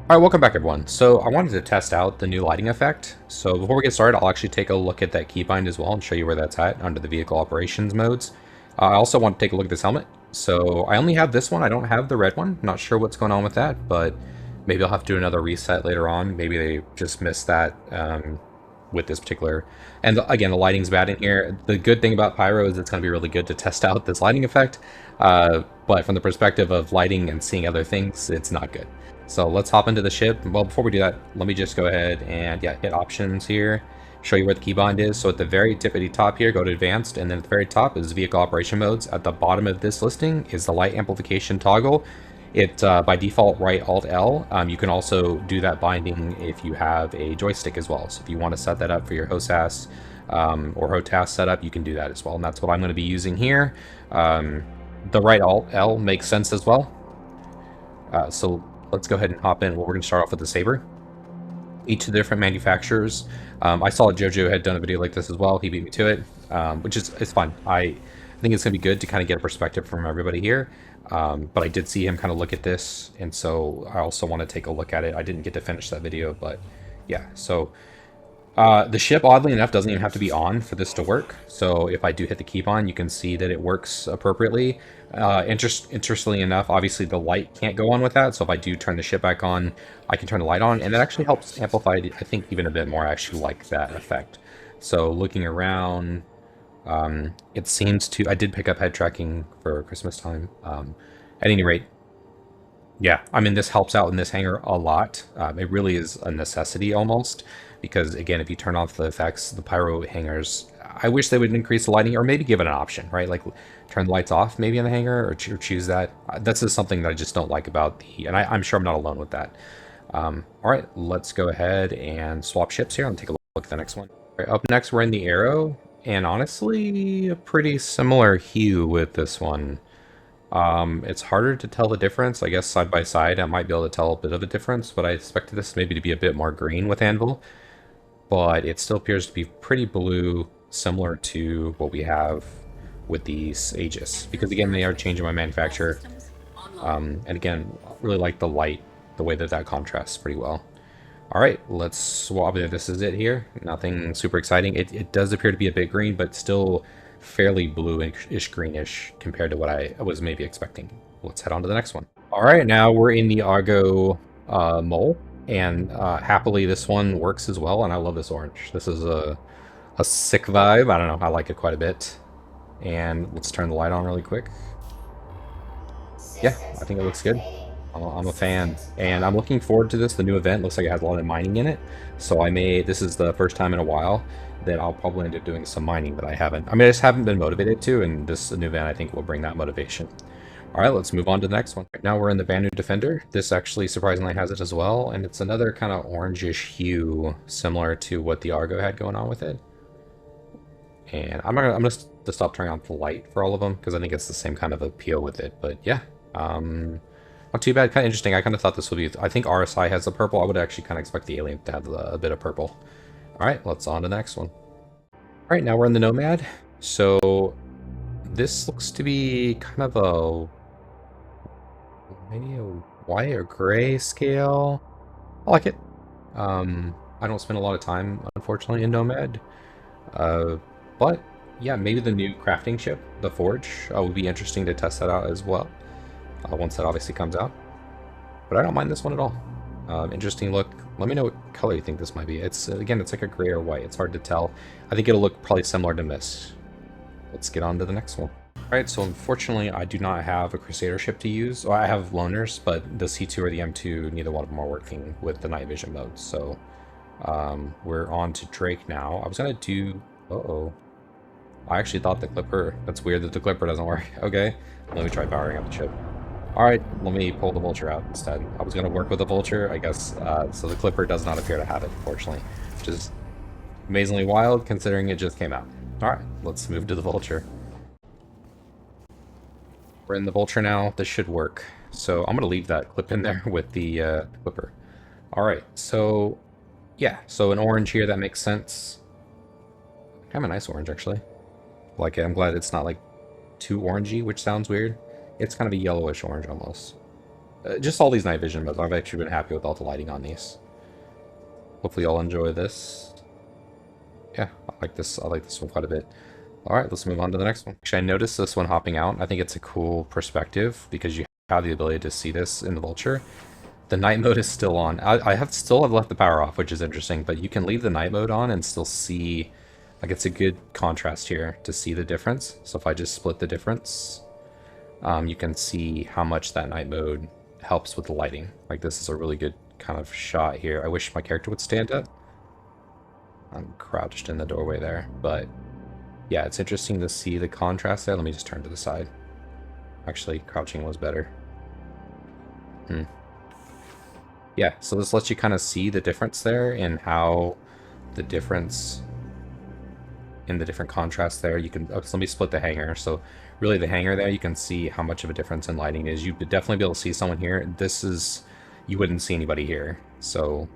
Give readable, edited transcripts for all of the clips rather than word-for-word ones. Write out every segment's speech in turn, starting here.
Alright, welcome back everyone. So I wanted to test out the new lighting effect. So before we get started, I'll actually take a look at that keybind as well and show you where that's at under the vehicle operations modes. I also want to take a look at this helmet. So I only have this one, I don't have the red one. Not sure what's going on with that, but maybe I'll have to do another reset later on. Maybe they just missed that with this particular. And again, the lighting's bad in here. The good thing about Pyro is it's going to be really good to test out this lighting effect. But from the perspective of lighting and seeing other things, it's not good. So let's hop into the ship. Well, before we do that, let me just go ahead and hit options here, show you where the keybind is. So at the very tippity top here, go to advanced, and then at the very top is vehicle operation modes. At the bottom of this listing is the light amplification toggle. It by default right Alt L. You can also do that binding if you have a joystick as well. So if you want to set that up for your HOSAS or HOTAS setup, you can do that as well. And that's what I'm going to be using here. The right Alt L makes sense as well. So let's go ahead and hop in. Well, we're going to start off with the Saber. Each of the different manufacturers. I saw JoJo had done a video like this as well. He beat me to it, which is fun. I think it's going to be good to kind of get a perspective from everybody here. But I did see him kind of look at this, and so I also want to take a look at it. I didn't get to finish that video, but yeah. So the ship, oddly enough, doesn't even have to be on for this to work. So if I do hit the keybind, you can see that it works appropriately. Interestingly enough, obviously the light can't go on with that. So if I do turn the ship back on, I can turn the light on, and that actually helps amplify it, I think, even a bit more. I actually like that effect. So looking around, it seems to... I did pick up head tracking for Christmas time. At any rate, yeah, I mean, this helps out in this hangar a lot. It really is a necessity almost, because again, if you turn off the effects, the pyro hangars, I wish they would increase the lighting, or maybe give it an option, right? Like turn the lights off maybe in the hangar, or choose that. That's just something that I just don't like about the, and I'm sure I'm not alone with that. All right, let's go ahead and swap ships here and take a look at the next one. All right, up next, we're in the Arrow, and honestly, a pretty similar hue with this one. It's harder to tell the difference. I guess side by side, I might be able to tell a bit of a difference, but I expected this maybe to be a bit more green with Anvil. But it still appears to be pretty blue, similar to what we have with these Aegis. Because again, they are changing my manufacturer. And again, really like the light, the way that contrasts pretty well. Alright, let's swap it. This is it here. Nothing super exciting. It does appear to be a bit green, but still fairly bluish greenish compared to what I was maybe expecting. Let's head on to the next one. Alright, now we're in the Argo mole. And happily, this one works as well, and I love this orange. This is a sick vibe. I don't know, I like it quite a bit. And let's turn the light on really quick. Yeah, I think it looks good. I'm a fan, and I'm looking forward to this. The new event looks like it has a lot of mining in it, so this is the first time in a while that I'll probably end up doing some mining that I haven't. I mean, I just haven't been motivated to, and this new event I think will bring that motivation. Alright, let's move on to the next one. Now we're in the Banu Defender. This actually surprisingly has it as well, and it's another kind of orangish hue, similar to what the Argo had going on with it. And I'm gonna stop turning on the light for all of them, because I think it's the same kind of appeal with it, but yeah. Not too bad, kind of interesting. I kind of thought this would be... I think RSI has the purple. I would actually kind of expect the Alien to have a bit of purple. Alright, let's on to the next one. Alright, now we're in the Nomad. So this looks to be kind of a... maybe a white or gray scale. I like it. I don't spend a lot of time, unfortunately, in Nomad. But yeah, maybe the new crafting ship, the Forge, would be interesting to test that out as well. Once that obviously comes out. But I don't mind this one at all. Interesting look. Let me know what color you think this might be. It's again, it's like a gray or white. It's hard to tell. I think it'll look probably similar to Misc. Let's get on to the next one. Alright, so unfortunately I do not have a Crusader ship to use. Well, I have Loners, but the C2 or the M2, neither one of them are working with the night vision mode. So we're on to Drake now. I was gonna do... uh-oh. I actually thought the Clipper... That's weird that the Clipper doesn't work. Okay, let me try powering up the ship. Alright, let me pull the Vulture out instead. I was going to work with the Vulture, I guess, so the Clipper does not appear to have it, unfortunately. Which is amazingly wild, considering it just came out. Alright, let's move to the Vulture. We're in the Vulture now. This should work. So I'm going to leave that clip in there with the Clipper. Alright, so... yeah, so an orange here, that makes sense. Kind of a nice orange, actually. Like it. I'm glad it's not, like, too orangey, which sounds weird. It's kind of a yellowish orange almost. Just all these night vision modes. I've actually been happy with all the lighting on these. Hopefully y'all enjoy this. Yeah, I like this one quite a bit. Alright, let's move on to the next one. Actually, I noticed this one hopping out. I think it's a cool perspective because you have the ability to see this in the Vulture. The night mode is still on. I still have left the power off, which is interesting, but you can leave the night mode on and still see, like, it's a good contrast here to see the difference. So if I just split the difference, you can see how much that night mode helps with the lighting. Like, this is a really good kind of shot here. I wish my character would stand up. I'm crouched in the doorway there, but yeah, it's interesting to see the contrast there. Let me just turn to the side. Actually, crouching was better. Yeah, so this lets you kind of see the difference there and how the difference in the different contrasts there. You can, let me split the hanger. So really the hanger there, you can see how much of a difference in lighting is. You'd definitely be able to see someone here. This is, you wouldn't see anybody here. So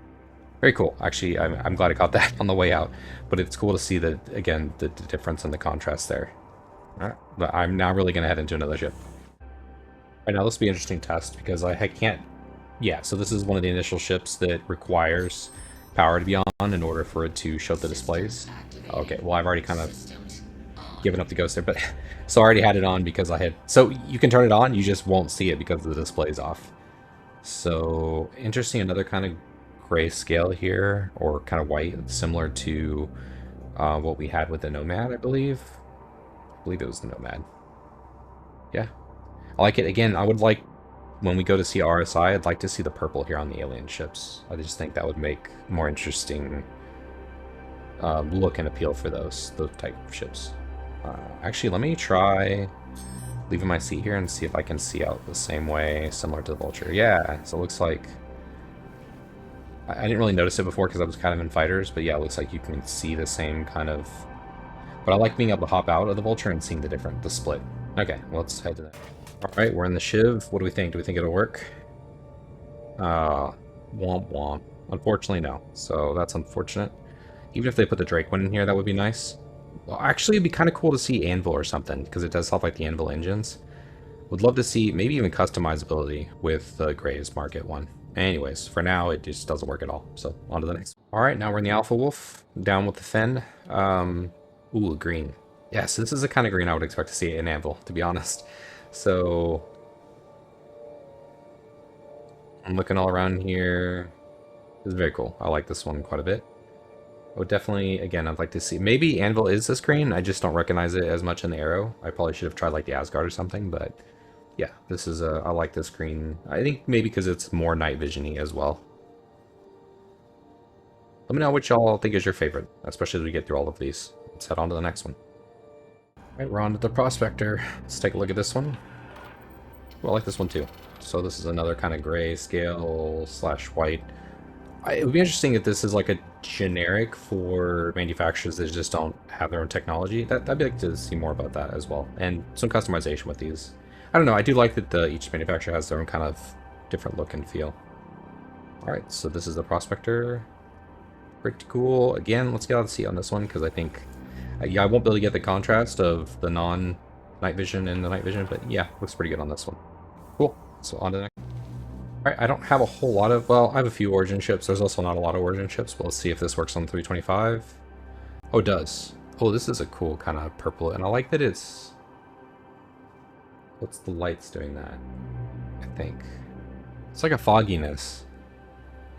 very cool. Actually, I'm glad I got that on the way out, but it's cool to see the, again, the difference in the contrast there. All right, but I'm now really going to head into another ship. All right, now this will be an interesting test because I can't. Yeah, so this is one of the initial ships that requires power to be on in order for it to show the displays. Okay, well, I've already kind of given up the ghost there, but so I already had it on because I had. So you can turn it on, you just won't see it because the display is off. So interesting, another kind of gray scale here, or kind of white, similar to what we had with the Nomad, I believe. I believe it was the Nomad. Yeah, I like it. Again, I would like, when we go to see RSI, I'd like to see the purple here on the alien ships. I just think that would make more interesting look and appeal for those type of ships. Actually, let me try leaving my seat here and see if I can see out the same way, similar to the Vulture. Yeah, so it looks like... I didn't really notice it before because I was kind of in fighters, but yeah, it looks like you can see the same kind of... But I like being able to hop out of the Vulture and seeing the split. Okay, well, let's head to that. Alright, we're in the Shiv. What do we think? Do we think it'll work? Womp womp. Unfortunately, no. So that's unfortunate. Even if they put the Drake one in here, that would be nice. Well, actually, it'd be kind of cool to see Anvil or something, because it does help like the Anvil engines. Would love to see maybe even customizability with the Gray's Market one. Anyways, for now, it just doesn't work at all. So, on to the next. Alright, now we're in the Alpha Wolf. Down with the Fen. Ooh, green. Yes, this is the kind of green I would expect to see in Anvil, to be honest. So, I'm looking all around here. This is very cool. I like this one quite a bit. I would definitely, again, I'd like to see, maybe Anvil is this green, I just don't recognize it as much in the arrow. I probably should have tried like the Asgard or something, but yeah, this is I like this green. I think maybe because it's more night vision-y as well. Let me know which y'all think is your favorite, especially as we get through all of these. Let's head on to the next one. Alright, we're on to the Prospector. Let's take a look at this one. Well, I like this one too. So this is another kind of gray scale slash white. It would be interesting if this is like a generic for manufacturers that just don't have their own technology. I'd be like to see more about that as well. And some customization with these. I don't know, I do like that each manufacturer has their own kind of different look and feel. Alright, so this is the Prospector. Pretty cool. Again, let's get out of the seat on this one because I think... yeah, I won't be able to get the contrast of the non-night vision and the night vision, but yeah, looks pretty good on this one. Cool. So on to the next. Alright, I don't have a whole lot of... Well, I have a few Origin ships. There's also not a lot of Origin ships, but let's see if this works on 325. Oh, it does. Oh, this is a cool kind of purple, and I like that it's... What's the lights doing that? I think. It's like a fogginess.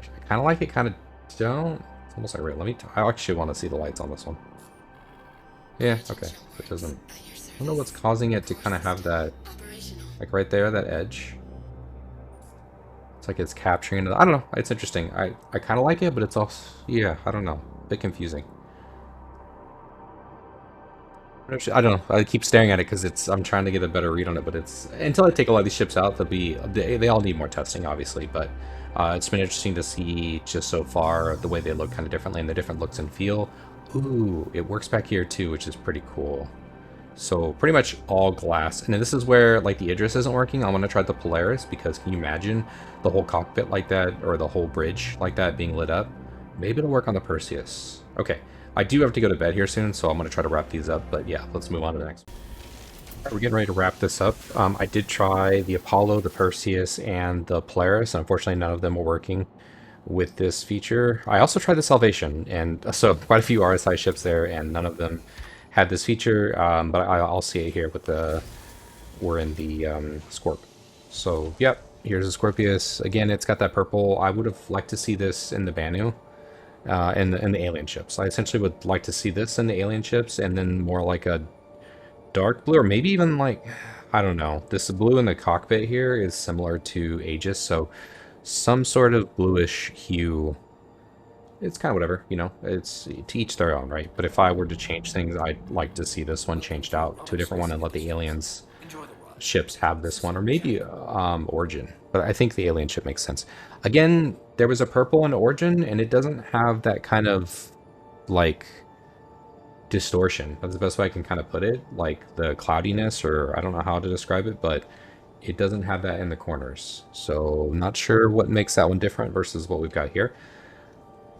I kind of like it, kind of don't. It's almost like... Let me... I actually want to see the lights on this one. Yeah, okay. It doesn't... I don't know what's causing it to kind of have that... Like right there, that edge. It's like it's capturing it. I don't know. It's interesting. I kind of like it, but it's also... Yeah, I don't know. A bit confusing. I don't know. I keep staring at it because it's... I'm trying to get a better read on it, but it's... Until I take a lot of these ships out, they'll be... They all need more testing, obviously, but... it's been interesting to see just so far the way they look kind of differently and the different looks and feel. Ooh, it works back here too, which is pretty cool. So pretty much all glass. And then this is where like the Idris isn't working. I'm going to try the Polaris because can you imagine the whole cockpit like that or the whole bridge like that being lit up? Maybe it'll work on the Perseus. Okay, I do have to go to bed here soon, so I'm going to try to wrap these up. But yeah, let's move on to the next. We're getting ready to wrap this up. I did try the Apollo, the Perseus, and the Polaris. Unfortunately, none of them were working with this feature. I also tried the Salvation, and so quite a few RSI ships there, and none of them had this feature. But I'll see it here with the we're in the Scorp. So yep, here's the Scorpius. Again, it's got that purple. I would have liked to see this in the Banu. In the alien ships. I essentially would like to see this in the alien ships, and then more like a dark blue, or maybe even like, I don't know. This blue in the cockpit here is similar to Aegis, so some sort of bluish hue. It's kind of whatever, you know, it's to each their own, right? But if I were to change things, I'd like to see this one changed out to a different one and let the aliens ships have this one, or maybe Origin. But I think the alien ship makes sense. Again, there was a purple in Origin, and it doesn't have that kind of like distortion. That's the best way I can kind of put it, like the cloudiness, or I don't know how to describe it, but it doesn't have that in the corners. So I'm not sure what makes that one different versus what we've got here.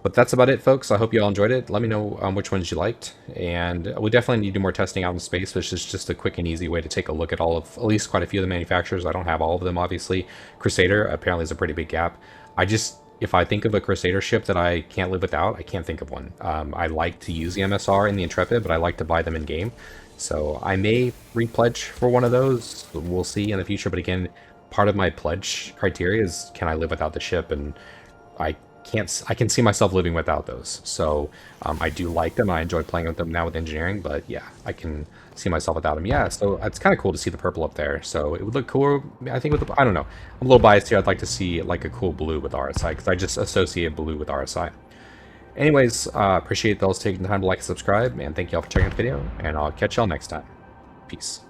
But that's about it, folks. I hope you all enjoyed it. Let me know which ones you liked. And we definitely need to do more testing out in space, which is just a quick and easy way to take a look at all of, at least quite a few of the manufacturers. I don't have all of them, obviously. Crusader apparently is a pretty big gap. If I think of a Crusader ship that I can't live without, I can't think of one. I like to use the MSR and the Intrepid, but I like to buy them in game. So I may repledge for one of those. We'll see in the future. But again, part of my pledge criteria is, can I live without the ship? And I can see myself living without those. So I do like them. I enjoy playing with them now with engineering, but yeah, I can see myself without them. Yeah, so it's kind of cool to see the purple up there. So it would look cool, I think, with the, I don't know. I'm a little biased here. I'd like to see like a cool blue with RSI, because I just associate blue with RSI. Anyways, appreciate those taking the time to like and subscribe, and thank you all for checking out the video, and I'll catch y'all next time. Peace.